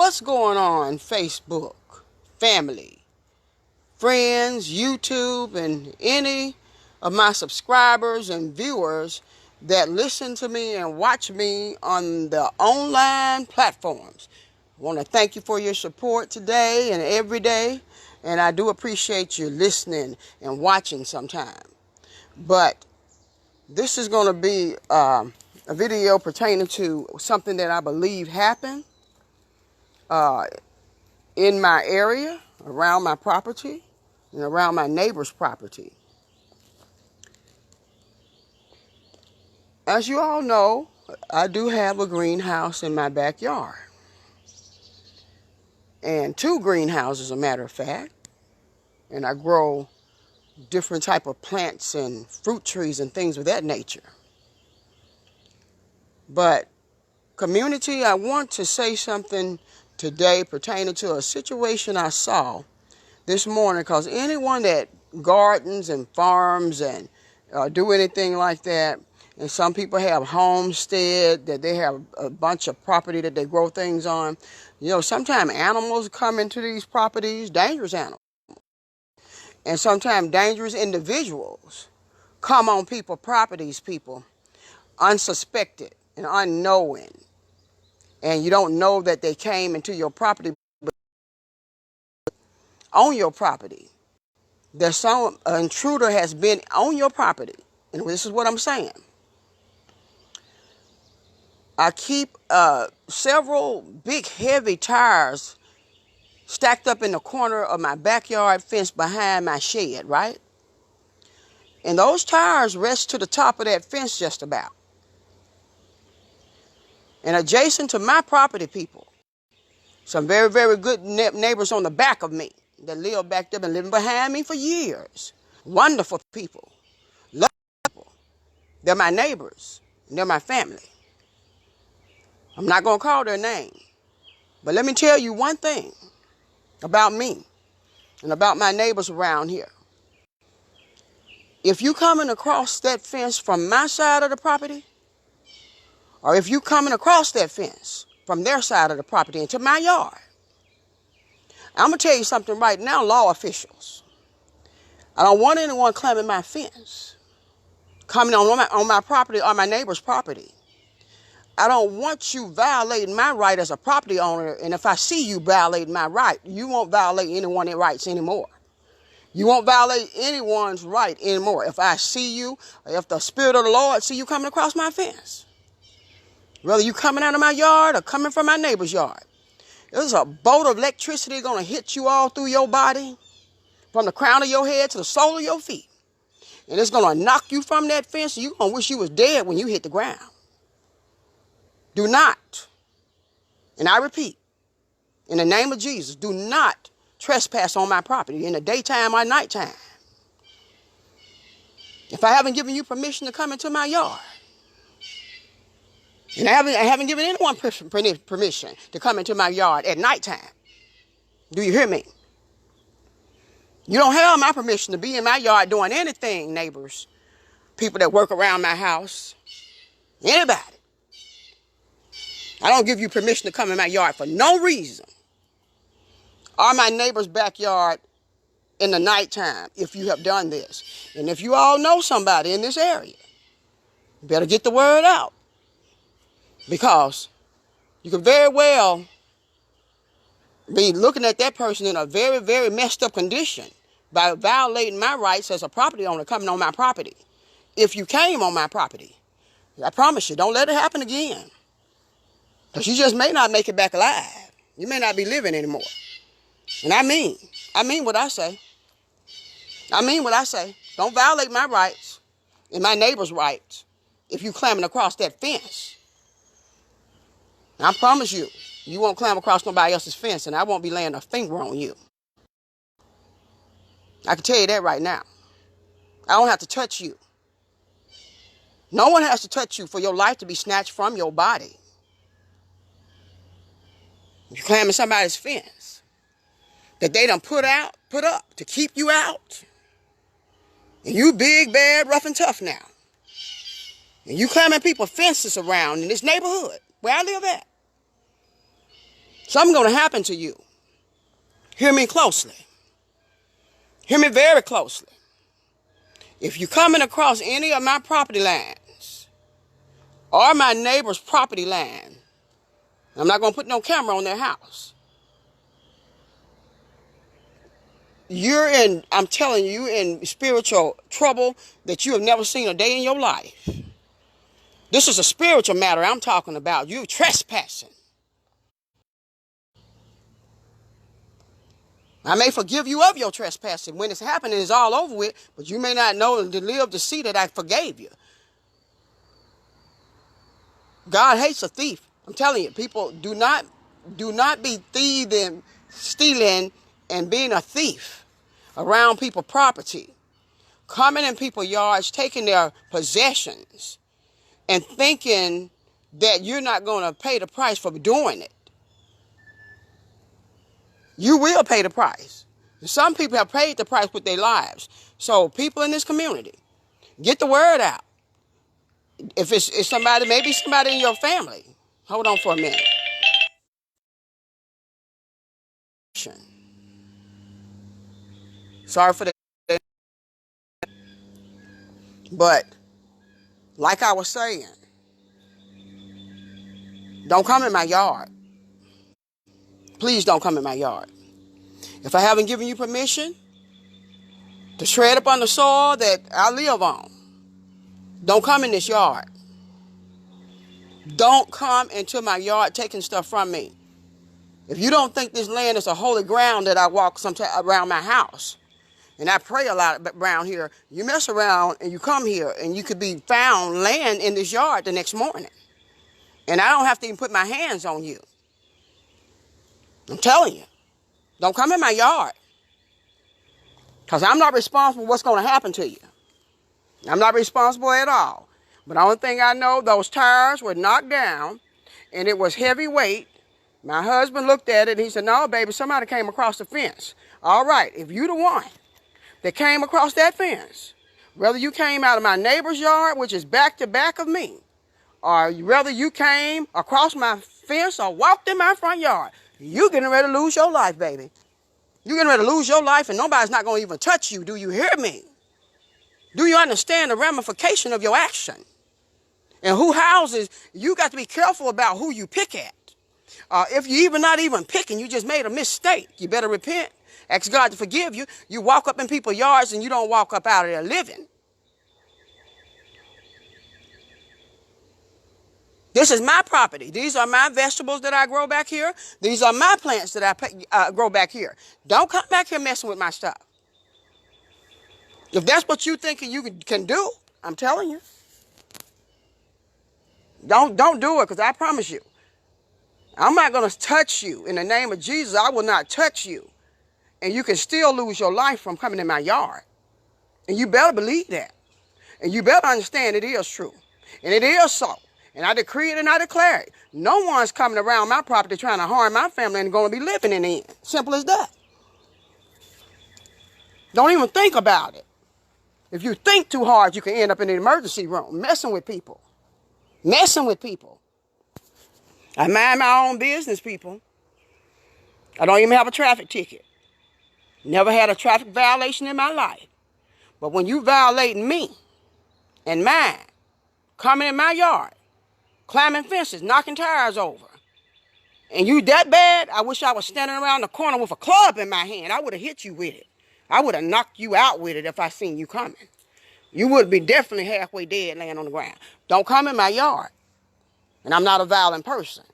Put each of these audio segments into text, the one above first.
What's going on, Facebook, family, friends, YouTube, and any of my subscribers and viewers that listen to me and watch me on the online platforms? I want to thank you for your support today and every day, and I do appreciate you listening and watching sometime. But this is going to be a video pertaining to something that I believe happened in my area, around my property, and around my neighbor's property. As you all know, I do have a greenhouse in my backyard. And 2 greenhouses, as a matter of fact. And I grow different type of plants and fruit trees and things of that nature. But community, I want to say something today pertaining to a situation I saw this morning, because anyone that gardens and farms and do anything like that, and some people have homestead, that they have a bunch of property that they grow things on. You know, sometimes animals come into these properties, dangerous animals. And sometimes dangerous individuals come on people's properties, unsuspected and unknowing. And you don't know that they came into your property, but on your property. There's some intruder has been on your property. And this is what I'm saying. I keep several big heavy tires stacked up in the corner of my backyard fence behind my shed, right? And those tires rest to the top of that fence just about. And adjacent to my property, people, some very, very good neighbors on the back of me that live back there and living behind me for years. Wonderful people. Lovely people. They're my neighbors. And they're my family. I'm not going to call their name. But let me tell you one thing about me and about my neighbors around here. If you coming across that fence from my side of the property, or if you coming across that fence from their side of the property into my yard, I'm going to tell you something right now, law officials. I don't want anyone climbing my fence, coming on my property or my neighbor's property. I don't want you violating my right as a property owner, and if I see you violating my right, you won't violate anyone's rights anymore. You won't violate anyone's right anymore. If I see you, if the Spirit of the Lord see you coming across my fence, whether you coming out of my yard or coming from my neighbor's yard, there's a bolt of electricity going to hit you all through your body, from the crown of your head to the sole of your feet. And it's going to knock you from that fence, and you're going to wish you was dead when you hit the ground. Do not, and I repeat, in the name of Jesus, do not trespass on my property in the daytime or nighttime. If I haven't given you permission to come into my yard, and I haven't given anyone permission to come into my yard at nighttime, do you hear me? You don't have my permission to be in my yard doing anything, neighbors, people that work around my house, anybody. I don't give you permission to come in my yard for no reason, or my neighbor's backyard in the nighttime if you have done this. And if you all know somebody in this area, you better get the word out, because you could very well be looking at that person in a very, very messed up condition by violating my rights as a property owner coming on my property. If you came on my property, I promise you, don't let it happen again. Because you just may not make it back alive. You may not be living anymore. And I mean what I say. I mean what I say. Don't violate my rights and my neighbor's rights if you climbing across that fence. And I promise you, you won't climb across nobody else's fence, and I won't be laying a finger on you. I can tell you that right now. I don't have to touch you. No one has to touch you for your life to be snatched from your body. You're climbing somebody's fence that they done put up to keep you out. And you big, bad, rough and tough now. And you climbing people's fences around in this neighborhood where I live at. Something's going to happen to you. Hear me closely. Hear me very closely. If you're coming across any of my property lands or my neighbor's property land, I'm not going to put no camera on their house. I'm telling you, you're in spiritual trouble that you have never seen a day in your life. This is a spiritual matter I'm talking about. You trespassing. I may forgive you of your trespassing when it's happening, it's all over with, but you may not know to live to see that I forgave you. God hates a thief. I'm telling you, people do not be thieving, stealing, and being a thief around people's property, coming in people's yards, taking their possessions, and thinking that you're not going to pay the price for doing it. You will pay the price. Some people have paid the price with their lives. So people in this community, get the word out. If it's somebody, maybe somebody in your family. Hold on for a minute. Sorry for that. But like I was saying, don't come in my yard. Please don't come in my yard. If I haven't given you permission to tread upon the soil that I live on, don't come in this yard. Don't come into my yard taking stuff from me. If you don't think this land is a holy ground that I walk sometimes around my house, and I pray a lot around here, you mess around and you come here and you could be found laying in this yard the next morning. And I don't have to even put my hands on you. I'm telling you, don't come in my yard. Because I'm not responsible for what's going to happen to you. I'm not responsible at all. But the only thing I know, those tires were knocked down and it was heavy weight. My husband looked at it and he said, no, baby, somebody came across the fence. All right, if you the one that came across that fence, whether you came out of my neighbor's yard, which is back to back of me, or whether you came across my fence or walked in my front yard, you getting ready to lose your life, baby. You're getting ready to lose your life and nobody's not going to even touch you. Do you hear me? Do you understand the ramification of your action? And who houses, you got to be careful about who you pick at. If you even not even picking, you just made a mistake. You better repent. Ask God to forgive you. You walk up in people's yards and you don't walk up out of there living. This is my property. These are my vegetables that I grow back here. These are my plants that I grow back here. Don't come back here messing with my stuff. If that's what you think you can do, I'm telling you. Don't do it, because I promise you, I'm not going to touch you. In the name of Jesus, I will not touch you. And you can still lose your life from coming in my yard. And you better believe that. And you better understand it is true. And it is so. And I decree it and I declare it. No one's coming around my property trying to harm my family and going to be living in the end. Simple as that. Don't even think about it. If you think too hard, you can end up in the emergency room messing with people. Messing with people. I mind my own business, people. I don't even have a traffic ticket. Never had a traffic violation in my life. But when you violating me and mine, coming in my yard, climbing fences, knocking tires over, and you that bad, I wish I was standing around the corner with a club in my hand. I would have hit you with it. I would have knocked you out with it if I seen you coming. You would be definitely halfway dead laying on the ground. Don't come in my yard. And I'm not a violent person.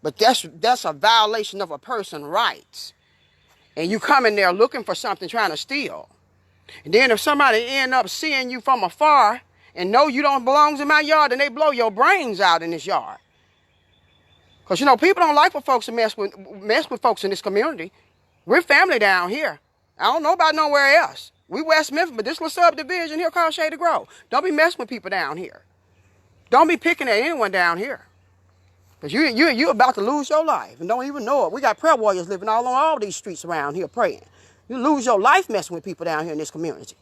But that's a violation of a person's rights. And you come in there looking for something, trying to steal. And then if somebody end up seeing you from afar and know you don't belong in my yard, then they blow your brains out in this yard. Because, you know, people don't like for folks to mess with folks in this community. We're family down here. I don't know about nowhere else. We West Memphis, but this little subdivision here called Shady Grove. Don't be messing with people down here. Don't be picking at anyone down here. Because you're about to lose your life and don't even know it. We got prayer warriors living all on all these streets around here praying. You lose your life messing with people down here in this community.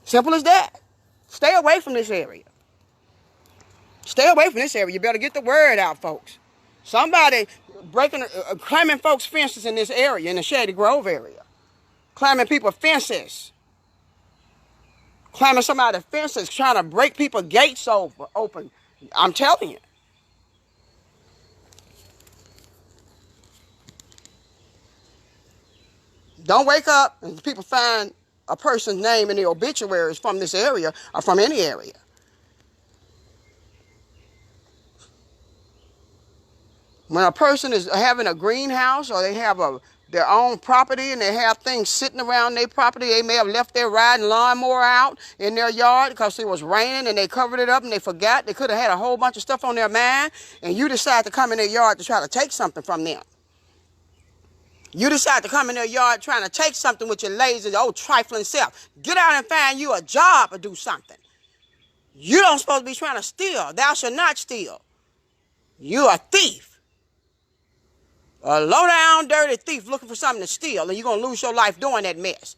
Simple as that. Stay away from this area. Stay away from this area. You better get the word out, folks. Somebody climbing folks' fences in this area, in the Shady Grove area. Climbing people's fences. Climbing somebody's fences, trying to break people's gates open. I'm telling you. Don't wake up and people find a person's name in the obituaries from this area or from any area. When a person is having a greenhouse or they have their own property and they have things sitting around their property, they may have left their riding lawnmower out in their yard because it was raining and they covered it up and they forgot. They could have had a whole bunch of stuff on their mind, and you decide to come in their yard to try to take something from them. You decide to come in their yard trying to take something with your lazy, old trifling self. Get out and find you a job or do something. You don't supposed to be trying to steal. Thou shalt not steal. You a thief. A low-down, dirty thief looking for something to steal, and you're going to lose your life doing that mess.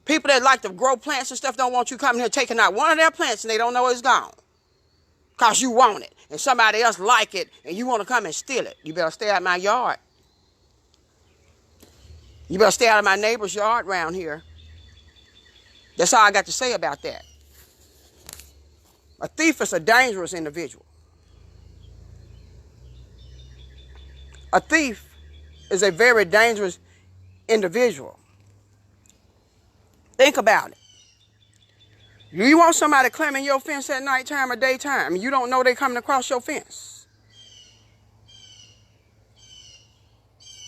People that like to grow plants and stuff don't want you coming here taking out one of their plants and they don't know it's gone. Because you want it, and somebody else like it, and you want to come and steal it. You better stay out of my yard. You better stay out of my neighbor's yard around here. That's all I got to say about that. A thief is a dangerous individual. A thief is a very dangerous individual. Think about it. You want somebody climbing your fence at nighttime or daytime, and you don't know they're coming across your fence.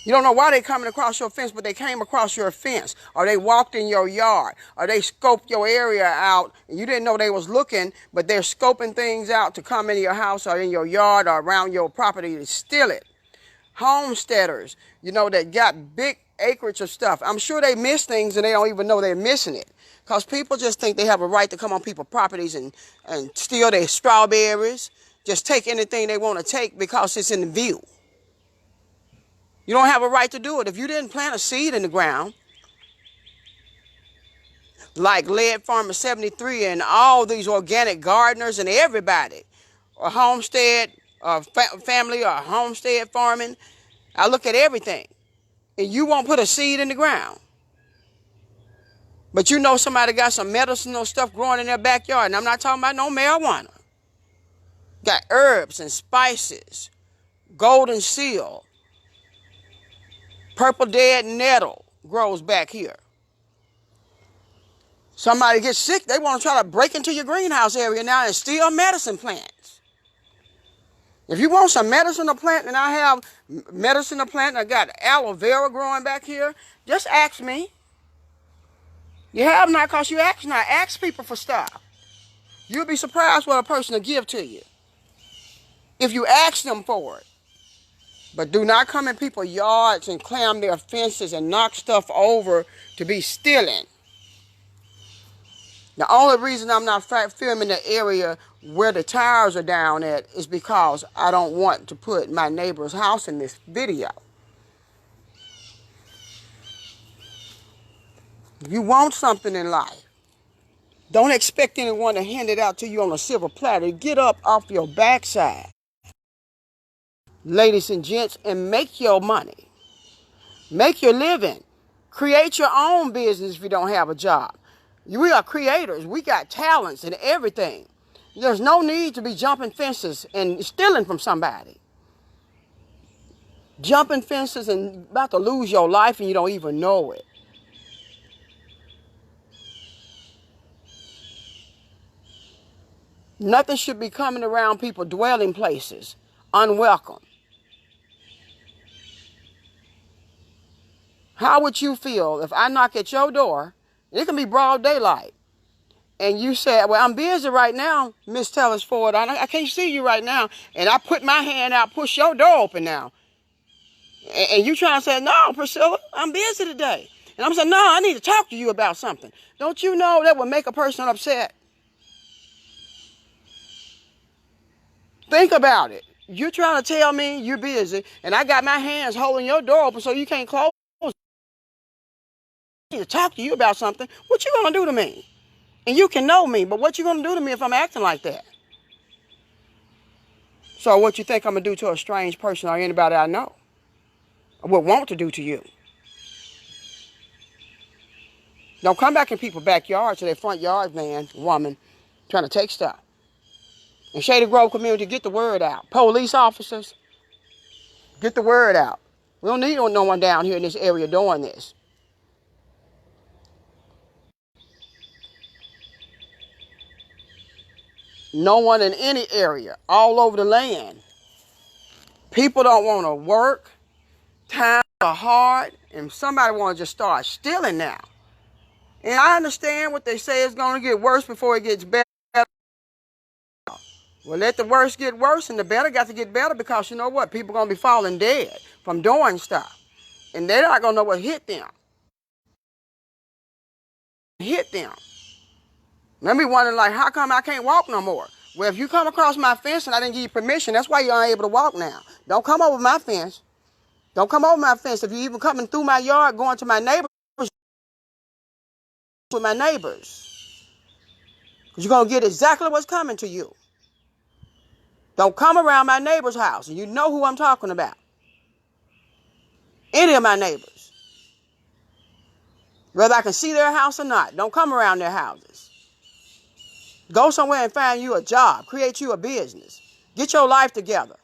You don't know why they're coming across your fence, but they came across your fence, or they walked in your yard, or they scoped your area out, and you didn't know they was looking, but they're scoping things out to come into your house or in your yard or around your property to steal it. Homesteaders, that got big acreage of stuff. I'm sure they miss things and they don't even know they're missing it. Because people just think they have a right to come on people's properties and steal their strawberries. Just take anything they want to take because it's in the view. You don't have a right to do it. If you didn't plant a seed in the ground, like Lead Farmer 73 and all these organic gardeners and everybody, or homestead, or family, or homestead farming, I look at everything. And you won't put a seed in the ground. But somebody got some medicinal stuff growing in their backyard. And I'm not talking about no marijuana. Got herbs and spices, golden seal, purple dead nettle grows back here. Somebody gets sick, they want to try to break into your greenhouse area now and steal medicine plants. If you want some medicinal plant, and I have medicinal plant, and I got aloe vera growing back here, just ask me. You have not because you ask not. Ask people for stuff. You'll be surprised what a person will give to you if you ask them for it. But do not come in people's yards and climb their fences and knock stuff over to be stealing. The only reason I'm not filming the area where the tires are down at is because I don't want to put my neighbor's house in this video. If you want something in life, don't expect anyone to hand it out to you on a silver platter. Get up off your backside, ladies and gents, and make your money. Make your living. Create your own business if you don't have a job. We are creators. We got talents and everything. There's no need to be jumping fences and stealing from somebody. Jumping fences and about to lose your life and you don't even know it. Nothing should be coming around people's dwelling places unwelcome. How would you feel if I knock at your door? It can be broad daylight. And you said, well, I'm busy right now, Miss Tellis Ford. I can't see you right now. And I put my hand out, push your door open now. And you trying to say, no, Priscilla, I'm busy today. And I'm saying, no, I need to talk to you about something. Don't you know that would make a person upset? Think about it. You're trying to tell me you're busy, and I got my hands holding your door open so you can't close. I need to talk to you about something. What you going to do to me? And you can know me, but what you going to do to me if I'm acting like that? So what you think I'm going to do to a strange person or anybody I know? or would want to do to you. Don't come back in people's backyards or their front yards, man, woman, trying to take stuff. In Shady Grove community, get the word out. Police officers, get the word out. We don't need no one down here in this area doing this. No one in any area, all over the land. People don't want to work. Times are hard, and somebody want to just start stealing now. And I understand what they say is going to get worse before it gets better. Well, let the worst get worse, and the better got to get better, because you know what? People are going to be falling dead from doing stuff. And they're not going to know what hit them. Let me wondering, like, how come I can't walk no more? Well, if you come across my fence and I didn't give you permission, that's why you're unable to walk now. Don't come over my fence. Don't come over my fence. If you're even coming through my yard, going to my neighbors, with my neighbors, because you're going to get exactly what's coming to you. Don't come around my neighbor's house, and you know who I'm talking about. Any of my neighbors. Whether I can see their house or not, don't come around their houses. Go somewhere and find you a job. Create you a business. Get your life together.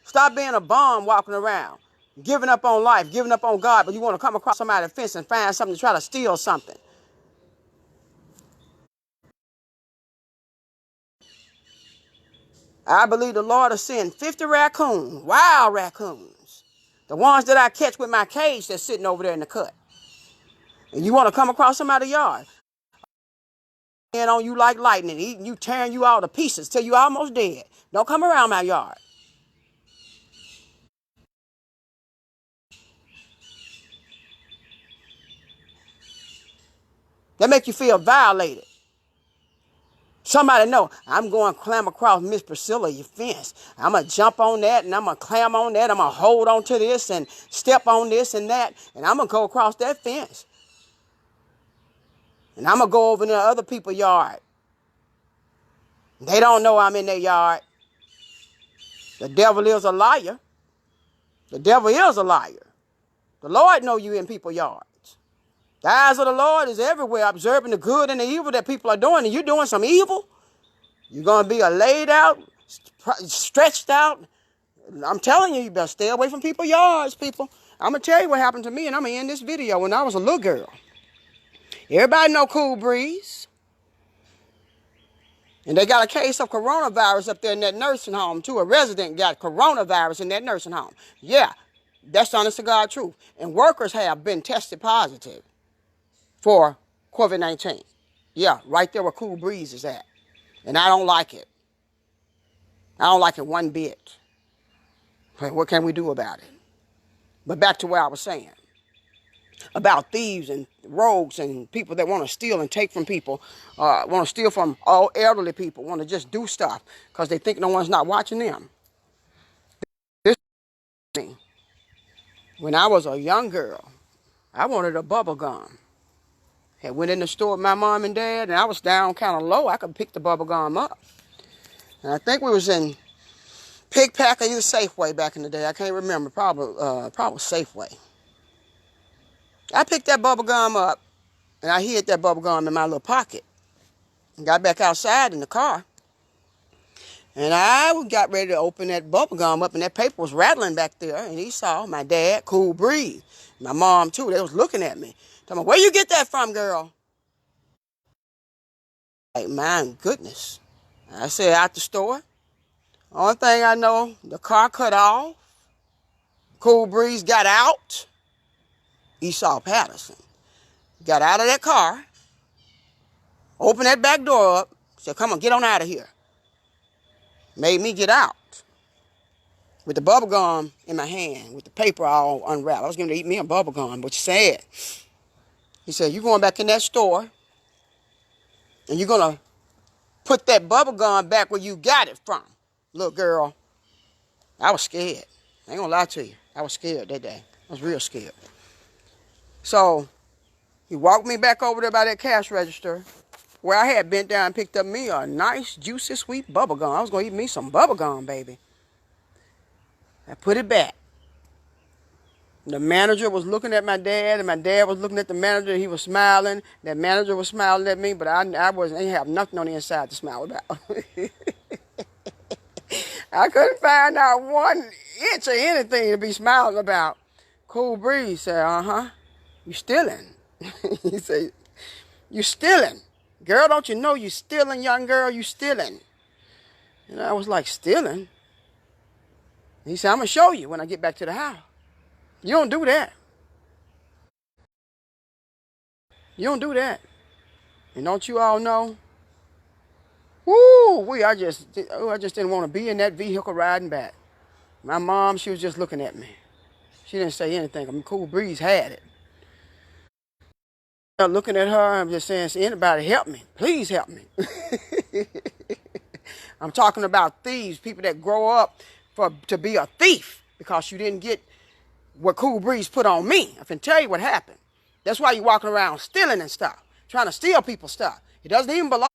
Stop being a bum walking around, giving up on life, giving up on God, but you want to come across somebody's fence and find something to try to steal something. I believe the Lord will send 50 raccoons, wild raccoons, the ones that I catch with my cage that's sitting over there in the cut. And you want to come across somebody's yard, and on you like lightning, eating you, tearing you all to pieces till you almost dead. Don't come around my yard. That make you feel violated. Somebody know, I'm going to climb across Miss Priscilla, your fence. I'm going to jump on that, and I'm going to climb on that. I'm going to hold on to this and step on this and that, and I'm going to go across that fence. And I'm going to go over to other people's yard. They don't know I'm in their yard. The devil is a liar. The devil is a liar. The Lord know you in people's yards. The eyes of the Lord is everywhere, observing the good and the evil that people are doing, and you're doing some evil. You're going to be laid out, stretched out. I'm telling you, you better stay away from people's yards, people. I'm going to tell you what happened to me, and I'm going to end this video when I was a little girl. Everybody know Cool Breeze. And they got a case of coronavirus up there in that nursing home, too. A resident got coronavirus in that nursing home. Yeah, that's honest to God truth. And workers have been tested positive for COVID-19. Yeah, right there where Cool Breeze is at. And I don't like it. I don't like it one bit. But what can we do about it? But back to what I was saying about thieves and rogues and people that want to steal and take from people, want to steal from all elderly people, want to just do stuff because they think no one's not watching them. This thing, when I was a young girl, I wanted a bubble gum. I went in the store with my mom and dad, and I was down kind of low. I could pick the bubble gum up. And I think we was in Pick Pack or either Safeway back in the day. I can't remember. Probably Safeway. I picked that bubble gum up, and I hid that bubble gum in my little pocket. And got back outside in the car. And I got ready to open that bubble gum up, and that paper was rattling back there. And he saw my dad, Cool Breeze, my mom too. They was looking at me. Tell me, where you get that from, girl? Like, my goodness. I said, out the store. Only thing I know, the car cut off. Cool Breeze got out. Esau Patterson got out of that car, opened that back door up, said, come on, get on out of here. Made me get out with the bubble gum in my hand, with the paper all unwrapped. I was going to eat me a bubble gum, but he said, you're going back in that store, and you're going to put that bubble gum back where you got it from. Little girl, I was scared. I ain't going to lie to you. I was scared that day. I was real scared. So he walked me back over there by that cash register where I had bent down and picked up me a nice, juicy, sweet bubble gum. I was going to eat me some bubble gum, baby. I put it back. The manager was looking at my dad, and my dad was looking at the manager. He was smiling. That manager was smiling at me, but I wasn't. I didn't have nothing on the inside to smile about. I couldn't find out 1 inch of anything to be smiling about. Cool Breeze said, you stealing. He said, you stealing. Girl, don't you know you stealing, young girl? You stealing. And I was like, stealing? He said, I'm going to show you when I get back to the house. You don't do that. You don't do that. And don't you all know? Woo! I just didn't want to be in that vehicle riding back. My mom, she was just looking at me. She didn't say anything. I mean, Cool Breeze had it. I'm looking at her, I'm just saying, anybody help me. Please help me. I'm talking about thieves, people that grow up to be a thief because you didn't get what Cool Breeze put on me. I can tell you what happened. That's why you're walking around stealing and stuff, trying to steal people's stuff. It doesn't even belong.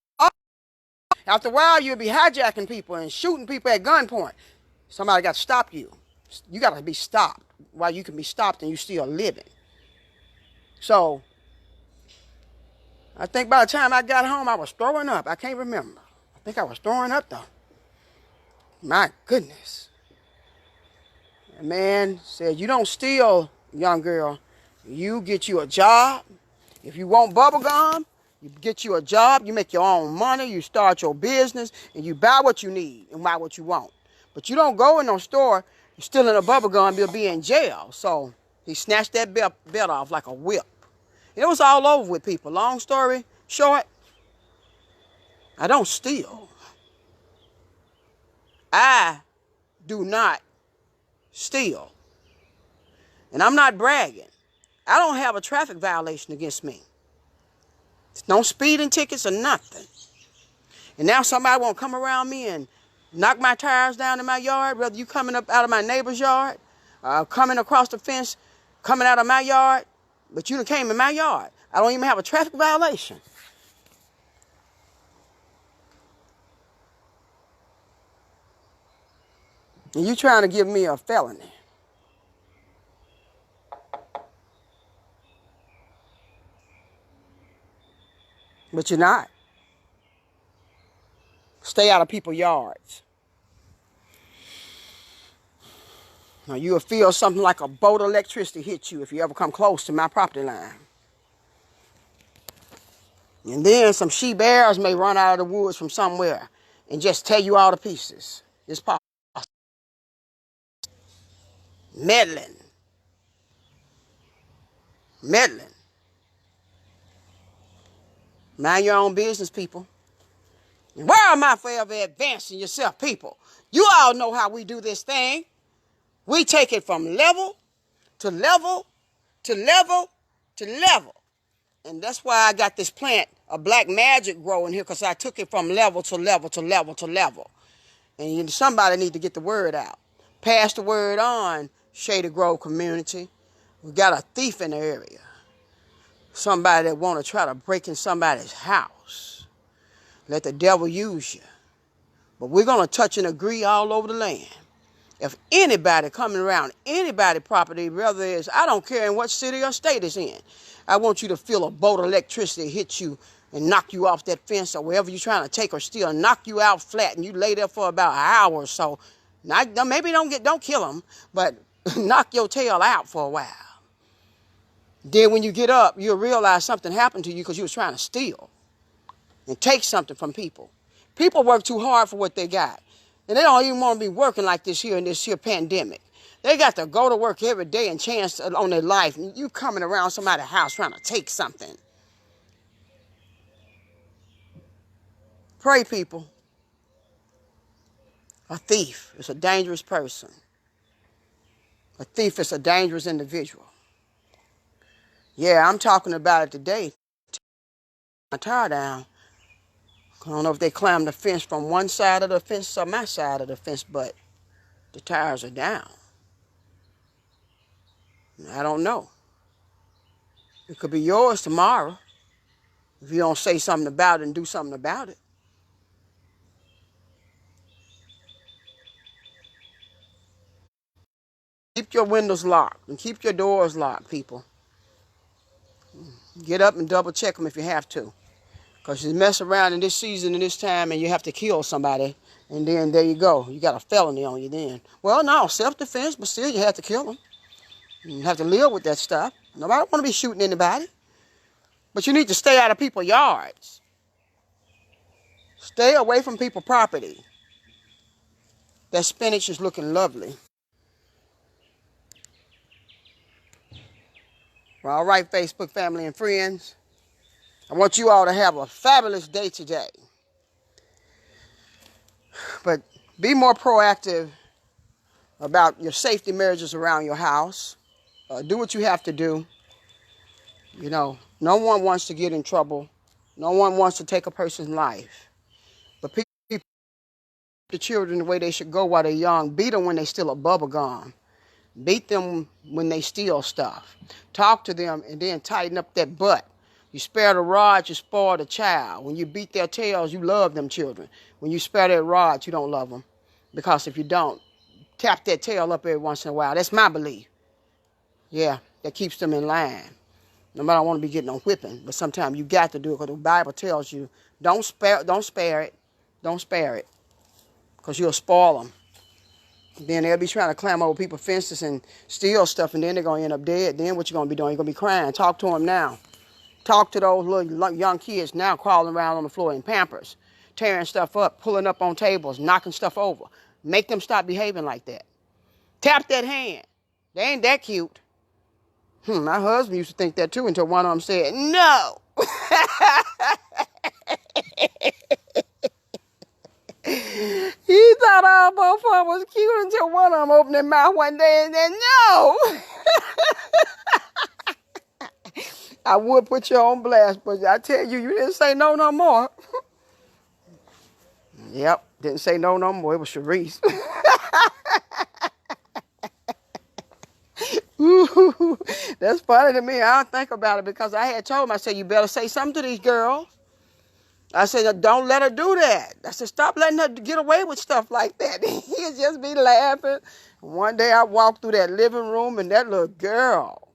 After a while, you'll be hijacking people and shooting people at gunpoint. Somebody got to stop you. You got to be stopped while you can be stopped and you still living. So, I think by the time I got home, I was throwing up. I can't remember. I think I was throwing up, though. My goodness. The man said, you don't steal, young girl. You get you a job. If you want bubble gum, you get you a job. You make your own money. You start your business. And you buy what you need and buy what you want. But you don't go in no store stealing a bubble gum. You'll be in jail. So he snatched that belt off like a whip. It was all over with people. Long story short, I don't steal. I do not steal. And I'm not bragging. I don't have a traffic violation against me. There's no speeding tickets or nothing. And now somebody won't come around me and knock my tires down in my yard, whether you coming up out of my neighbor's yard, coming across the fence, coming out of my yard, but you done came in my yard. I don't even have a traffic violation. And you trying to give me a felony. But you're not. Stay out of people's yards. Now you'll feel something like a bolt of electricity hit you if you ever come close to my property line. And then some she bears may run out of the woods from somewhere and just tear you all to pieces. It's possible. Meddling. Mind your own business, people. And where am I forever advancing yourself, people? You all know how we do this thing. We take it from level to level to level to level. And that's why I got this plant, a black magic growing here, because I took it from level to level to level to level. And somebody need to get the word out. Pass the word on, Shady Grove community. We got a thief in the area. Somebody that want to try to break in somebody's house. Let the devil use you. But we're going to touch and agree all over the land. If anybody coming around anybody property, whether it's, I don't care in what city or state it's in, I want you to feel a bolt of electricity hit you and knock you off that fence or wherever you're trying to take or steal, knock you out flat, and you lay there for about an hour or so. Maybe don't kill them, but knock your tail out for a while. Then when you get up, you'll realize something happened to you because you was trying to steal and take something from people. People work too hard for what they got. And they don't even want to be working like this here in this here pandemic. They got to go to work every day and chance on their life. And you coming around somebody's house trying to take something. Pray, people. A thief is a dangerous person. A thief is a dangerous individual. Yeah, I'm talking about it today. My tire down. I don't know if they climbed the fence from one side of the fence or my side of the fence, but the tires are down. I don't know. It could be yours tomorrow if you don't say something about it and do something about it. keep your windows locked and keep your doors locked, people. Get up and double check them if you have to. Because you mess around in this season and this time and you have to kill somebody. And then there you go. You got a felony on you then. Well, no, self-defense, but still you have to kill them. You have to live with that stuff. Nobody want to be shooting anybody. But you need to stay out of people's yards. Stay away from people's property. That spinach is looking lovely. Well, all right, Facebook family and friends. I want you all to have a fabulous day today. But be more proactive about your safety measures around your house. Do what you have to do. You know, no one wants to get in trouble. No one wants to take a person's life. But people the children the way they should go while they're young. Beat them when they steal a bubble gum. Beat them when they steal stuff. Talk to them and then tighten up that butt. You spare the rod, you spoil the child. When you beat their tails, you love them children. When you spare their rods, you don't love them. Because if you don't, tap that tail up every once in a while. That's my belief. Yeah, that keeps them in line. Nobody want to be getting on whipping, but sometimes you got to do it because the Bible tells you, don't spare it. Don't spare it. Because you'll spoil them. Then they'll be trying to climb over people's fences and steal stuff, and then they're going to end up dead. Then what you going to be doing? You're going to be crying. Talk to them now. Talk to those little young kids now crawling around on the floor in Pampers, tearing stuff up, pulling up on tables, knocking stuff over. Make them stop behaving like that. Tap that hand. They ain't that cute. My husband used to think that too until one of them said, no. He thought all both of them was cute until one of them opened their mouth one day and said, no. I would put you on blast, but I tell you, you didn't say no more. Yep, didn't say no more. It was Sharice. Ooh, that's funny to me. I don't think about it because I had told him, I said, you better say something to these girls. I said, don't let her do that. I said, stop letting her get away with stuff like that. He'd just be laughing. One day I walked through that living room and that little girl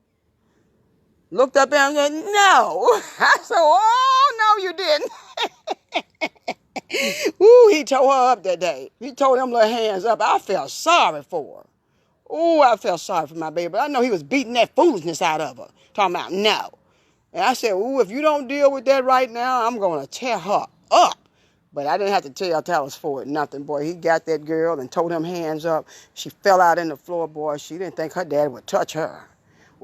looked up at him and said, no. I said, oh, no, you didn't. Ooh, he tore her up that day. He tore them little hands up. I felt sorry for her. Ooh, I felt sorry for my baby. But I know he was beating that foolishness out of her. Talking about no. And I said, ooh, if you don't deal with that right now, I'm going to tear her up. But I didn't have to tell Talis Ford nothing, boy. He got that girl and tore them hands up. She fell out in the floor, boy. She didn't think her daddy would touch her.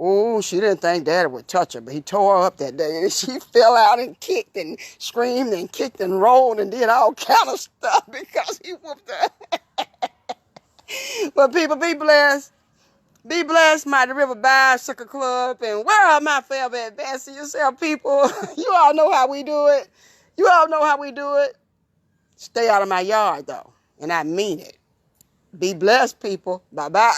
Ooh, she didn't think daddy would touch her, but he tore her up that day. And she fell out and kicked and screamed and kicked and rolled and did all kind of stuff because he whooped her. But people, be blessed. Be blessed, Mighty River Bicycle Club. And where are my forever advancing yourself, people? You all know how we do it. You all know how we do it. Stay out of my yard, though. And I mean it. Be blessed, people. Bye-bye.